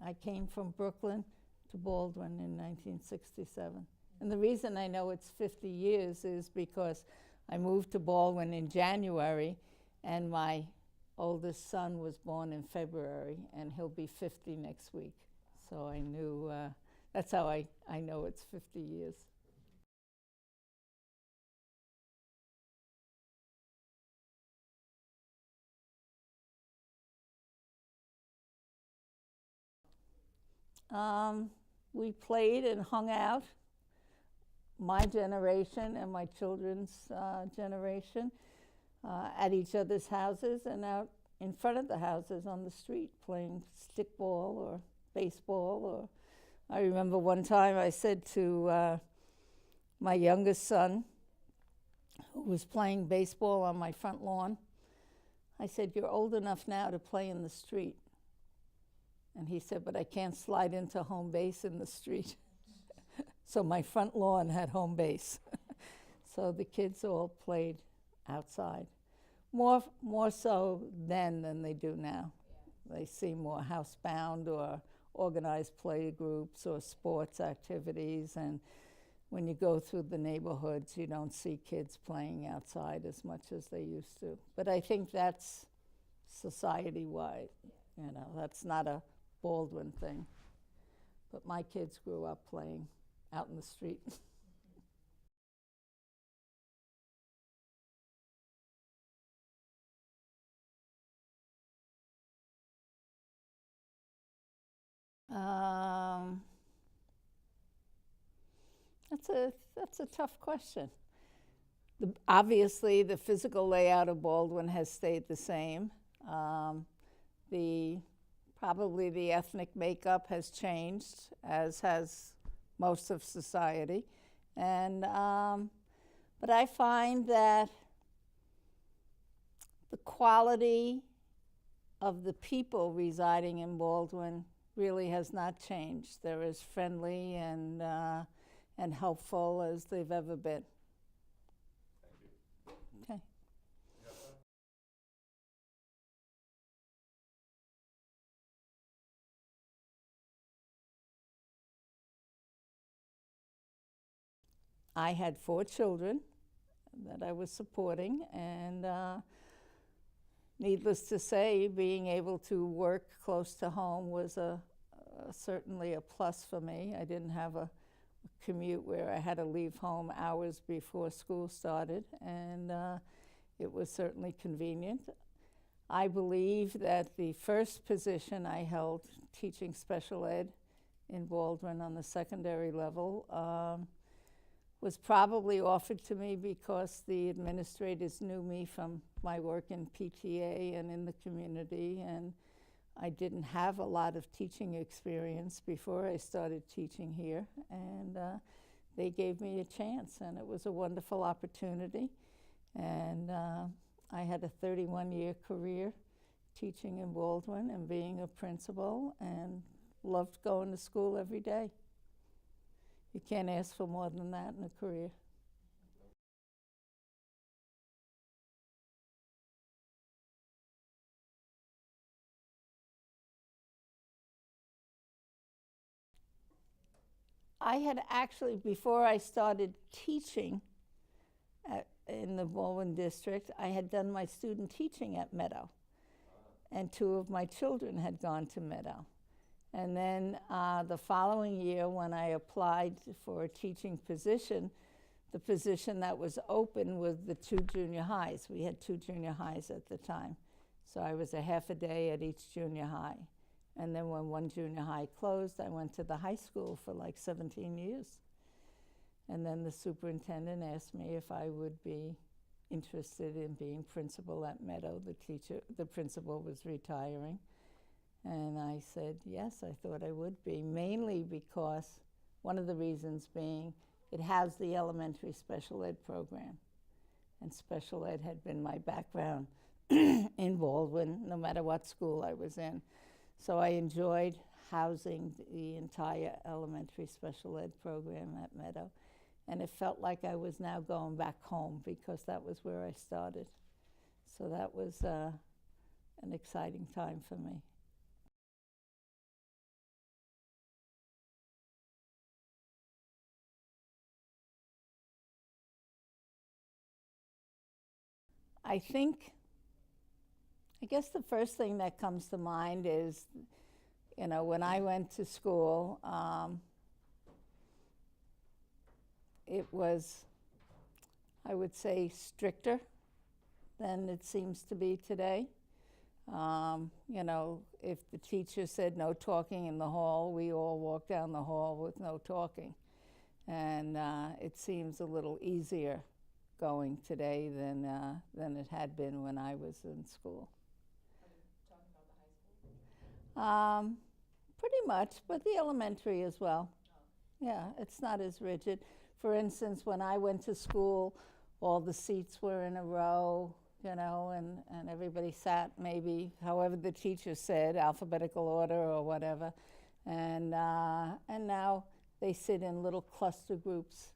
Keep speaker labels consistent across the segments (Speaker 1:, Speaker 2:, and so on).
Speaker 1: I came from Brooklyn to Baldwin in 1967. And the reason I know it's 50 years is because I moved to Baldwin in January, and my oldest son was born in February, and he'll be 50 next week. So I knew, that's how I know it's 50 years. We played and hung out, my generation and my children's generation, at each other's houses and out in front of the houses on the street playing stickball or baseball. Or I remember one time I said to my youngest son, who was playing baseball on my front lawn, I said, "You're old enough now to play in the street." And he said, "But I can't slide into home base in the street." So my front lawn had home base. So the kids all played outside. More so then than they do now. They seem more housebound or organized play groups or sports activities. And when you go through the neighborhoods, you don't see kids playing outside as much as they used to. But I think that's society-wide. You know, that's not a Baldwin thing. But my kids grew up playing out in the street. That's a tough question. Obviously, the physical layout of Baldwin has stayed the same. Probably the ethnic makeup has changed, as has most of society. And but I find that the quality of the people residing in Baldwin really has not changed. They're as friendly and helpful as they've ever been.
Speaker 2: Thank you.
Speaker 1: Okay. I had 4 children that I was supporting, and needless to say, being able to work close to home was certainly a plus for me. I didn't have a commute where I had to leave home hours before school started, and it was certainly convenient. I believe that the first position I held, teaching special ed in Baldwin on the secondary level, was probably offered to me because the administrators knew me from my work in PTA and in the community, and I didn't have a lot of teaching experience before I started teaching here, and they gave me a chance, and it was a wonderful opportunity. And I had a 31-year career teaching in Baldwin and being a principal, and loved going to school every day. You can't ask for more than that in a career. I had actually, before I started teaching in the Baldwin district, I had done my student teaching at Meadow. And 2 of my children had gone to Meadow. And then the following year, when I applied for a teaching position, the position that was open was the 2 junior highs. We had 2 junior highs at the time. So I was a half a day at each junior high. And then when one junior high closed, I went to the high school for like 17 years. And then the superintendent asked me if I would be interested in being principal at Meadow. The principal was retiring. And I said, yes, I thought I would be, mainly because one of the reasons being it has the elementary special ed program. And special ed had been my background in Baldwin, no matter what school I was in. So I enjoyed housing the entire elementary special ed program at Meadow. And it felt like I was now going back home because that was where I started. So that was an exciting time for me. I think, I guess the first thing that comes to mind is, when I went to school, it was, I would say, stricter than it seems to be today. If the teacher said no talking in the hall, we all walked down the hall with no talking. And it seems a little easier going today than it had been when I was in school.
Speaker 2: Are you talking about the high school?
Speaker 1: Pretty much, but the elementary as well.
Speaker 2: Oh.
Speaker 1: Yeah, it's not as rigid. For instance, when I went to school, all the seats were in a row, and everybody sat maybe however the teacher said, alphabetical order or whatever. And now they sit in little cluster groups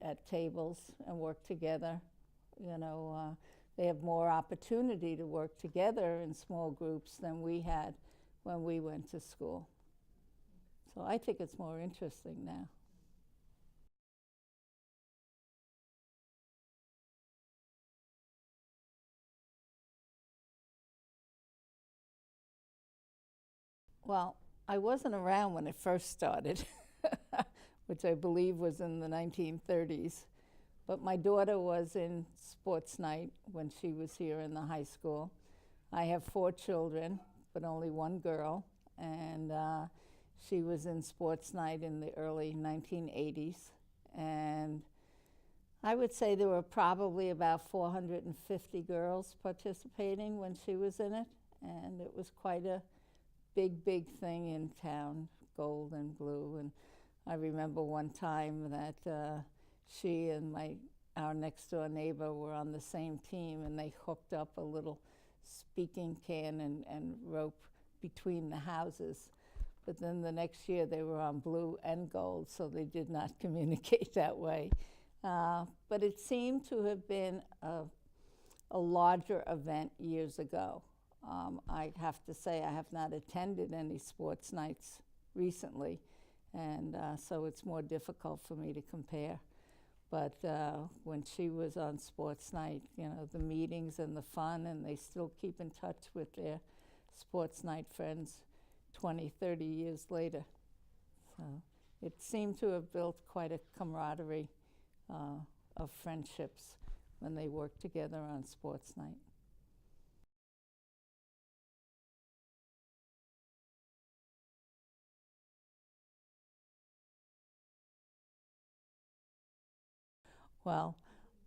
Speaker 1: at tables and work together. They have more opportunity to work together in small groups than we had when we went to school. So I think it's more interesting now. Well, I wasn't around when it first started, which I believe was in the 1930s. But my daughter was in sports night when she was here in the high school. I have 4 children, but only 1 girl. And she was in sports night in the early 1980s. And I would say there were probably about 450 girls participating when she was in it. And it was quite a big thing in town, gold and blue. And I remember one time that she and our next door neighbor were on the same team, and they hooked up a little speaking can and rope between the houses. But then the next year they were on blue and gold, so they did not communicate that way. But it seemed to have been a larger event years ago. I have to say I have not attended any sports nights recently, and so it's more difficult for me to compare. But when she was on sports night, the meetings and the fun, and they still keep in touch with their sports night friends 20, 30 years later. So it seemed to have built quite a camaraderie of friendships when they worked together on sports night. Well,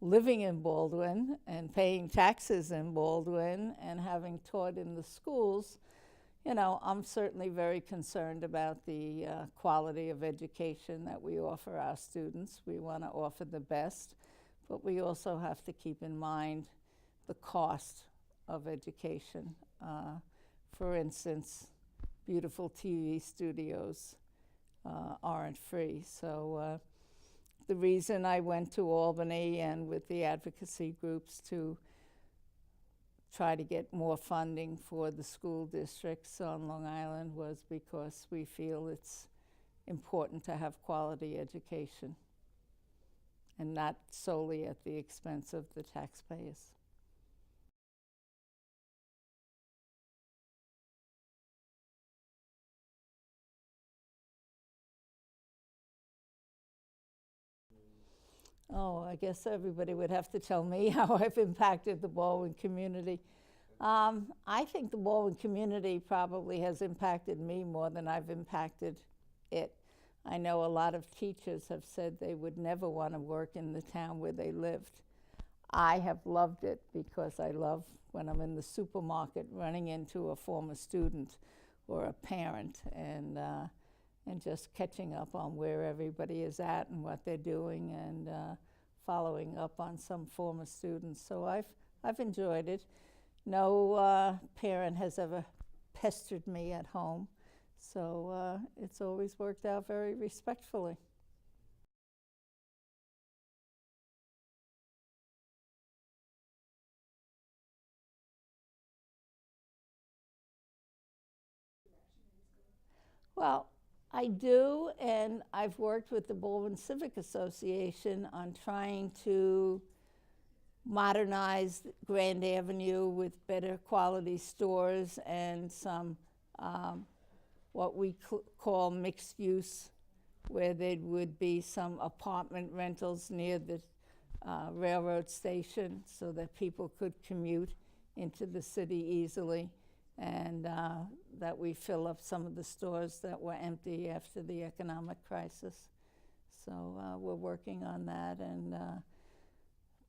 Speaker 1: living in Baldwin and paying taxes in Baldwin and having taught in the schools, I'm certainly very concerned about the quality of education that we offer our students. We want to offer the best, but we also have to keep in mind the cost of education. For instance, beautiful TV studios aren't free. So the reason I went to Albany and with the advocacy groups to try to get more funding for the school districts on Long Island was because we feel it's important to have quality education and not solely at the expense of the taxpayers. Oh, I guess everybody would have to tell me how I've impacted the Baldwin community. I think the Baldwin community probably has impacted me more than I've impacted it. I know a lot of teachers have said they would never want to work in the town where they lived. I have loved it because I love when I'm in the supermarket running into a former student or a parent and just catching up on where everybody is at and what they're doing and following up on some former students. So I've enjoyed it. No parent has ever pestered me at home, so it's always worked out very respectfully. Well, I do, and I've worked with the Baldwin Civic Association on trying to modernized Grand Avenue with better quality stores and some what we call mixed use, where there would be some apartment rentals near the railroad station so that people could commute into the city easily, and that we fill up some of the stores that were empty after the economic crisis. So we're working on that and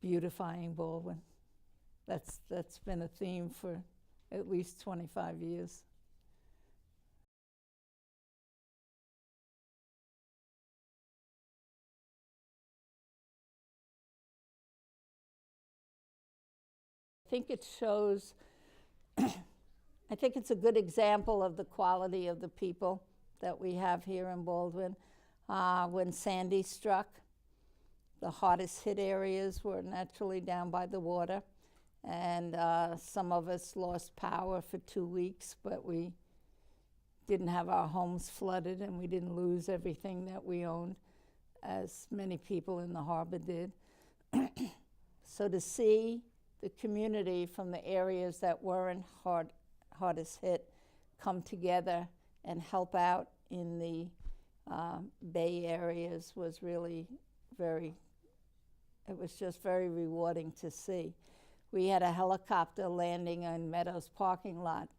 Speaker 1: beautifying Baldwin. That's been a theme for at least 25 years. I think it shows, I think it's a good example of the quality of the people that we have here in Baldwin. When Sandy struck, the hardest hit areas were naturally down by the water, and some of us lost power for 2 weeks, but we didn't have our homes flooded and we didn't lose everything that we owned, as many people in the harbor did. So to see the community from the areas that weren't hardest hit come together and help out in the Bay areas was really it was just very rewarding to see. We had a helicopter landing on Meadows parking lot,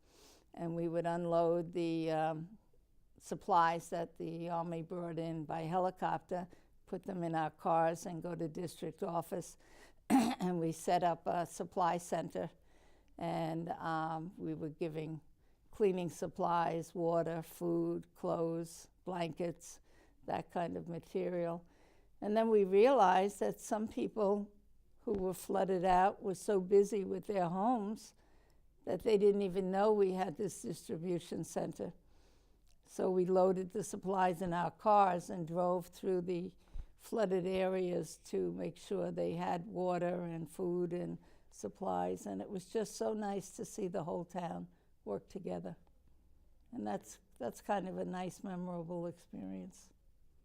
Speaker 1: and we would unload the supplies that the Army brought in by helicopter, put them in our cars, and go to district office. And we set up a supply center, and we were giving cleaning supplies, water, food, clothes, blankets, that kind of material. And then we realized that some people who were flooded out were so busy with their homes that they didn't even know we had this distribution center. So we loaded the supplies in our cars and drove through the flooded areas to make sure they had water and food and supplies. And it was just so nice to see the whole town work together. And that's kind of a nice, memorable experience.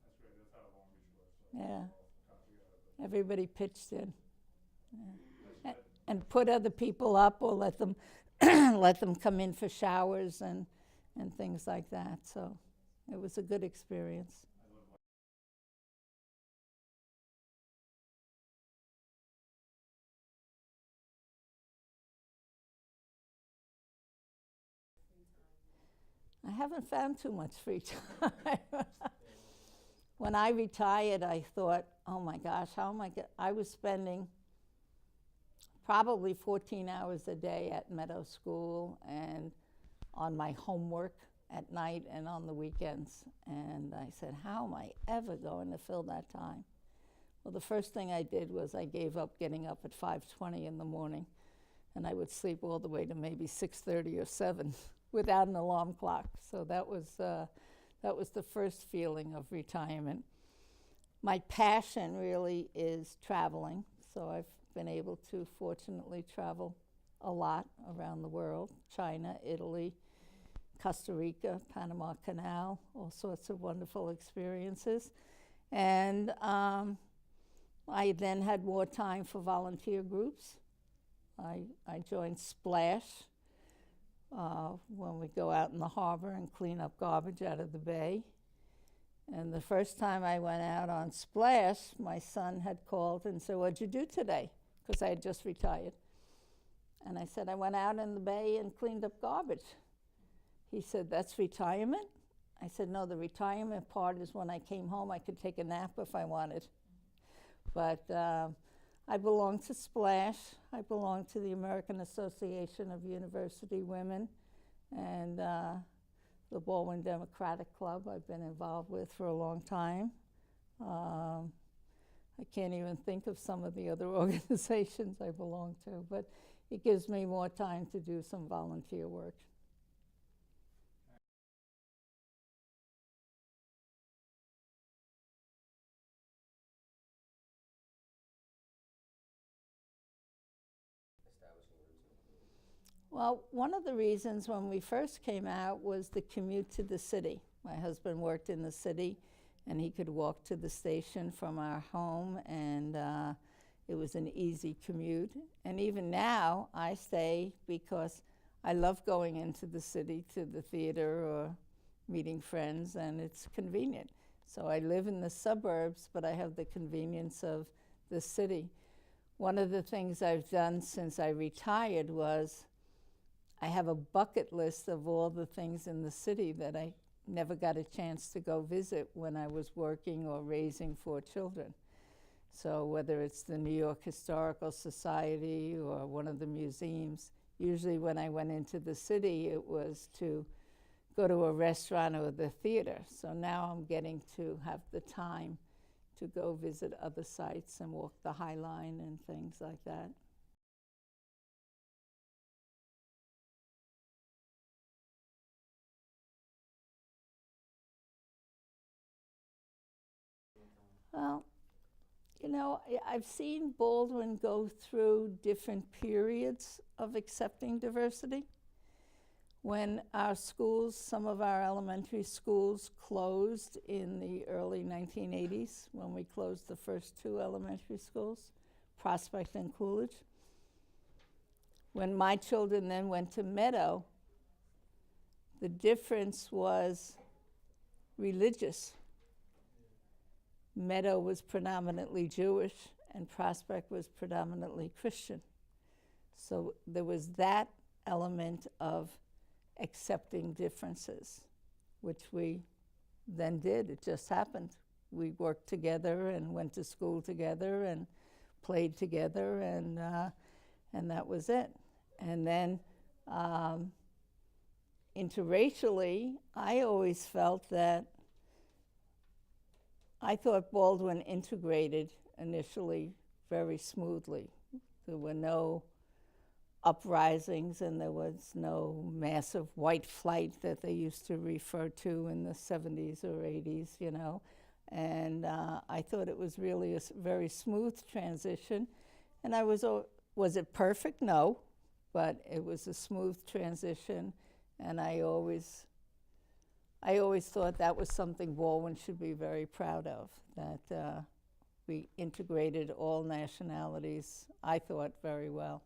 Speaker 3: That's great. That's how Long Beach was. So
Speaker 1: Yeah. Everybody pitched in. Yeah. And put other people up or let them let them come in for showers and things like that. So it was a good experience. I haven't found too much free time. When I retired, I thought, oh my gosh, how am I I was spending probably 14 hours a day at Meadow School and on my homework at night and on the weekends. And I said, how am I ever going to fill that time? Well, the first thing I did was I gave up getting up at 5:20 in the morning, and I would sleep all the way to maybe 6:30 or 7 without an alarm clock. So that was the first feeling of retirement. My passion really is traveling, so I've been able to fortunately travel a lot around the world: China, Italy, Costa Rica, Panama Canal, all sorts of wonderful experiences. And I then had more time for volunteer groups. I joined Splash when we go out in the harbor and clean up garbage out of the bay. And the first time I went out on Splash, my son had called and said, what'd you do today? Because I had just retired. And I said, I went out in the bay and cleaned up garbage. He said, that's retirement? I said, no, the retirement part is when I came home, I could take a nap if I wanted. But I belong to Splash. I belong to the American Association of University Women, and the Baldwin Democratic Club I've been involved with for a long time. I can't even think of some of the other organizations I belong to, but it gives me more time to do some volunteer work. Well, one of the reasons when we first came out was the commute to the city. My husband worked in the city, and he could walk to the station from our home, and It was an easy commute. And even now, I stay because I love going into the city to the theater or meeting friends, and it's convenient. So I live in the suburbs, but I have the convenience of the city. One of the things I've done since I retired was I have a bucket list of all the things in the city that I never got a chance to go visit when I was working or raising 4 children. So whether it's the New York Historical Society or one of the museums, usually when I went into the city, it was to go to a restaurant or the theater. So now I'm getting to have the time to go visit other sites and walk the High Line and things like that. Well, you know, I've seen Baldwin go through different periods of accepting diversity. When our schools, some of our elementary schools closed in the early 1980s, when we closed the first 2 elementary schools, Prospect and Coolidge. When my children then went to Meadow, the difference was religious. Meadow was predominantly Jewish and Prospect was predominantly Christian. So there was that element of accepting differences, which we then did. It just happened. We worked together and went to school together and played together, and that was it. And then interracially, I always felt that I thought Baldwin integrated initially very smoothly. There were no uprisings and there was no massive white flight that they used to refer to in the 70s or 80s, you know. And I thought it was really a very smooth transition. And was it perfect? No, but it was a smooth transition. And I always thought that was something Baldwin should be very proud of, that we integrated all nationalities, I thought, very well.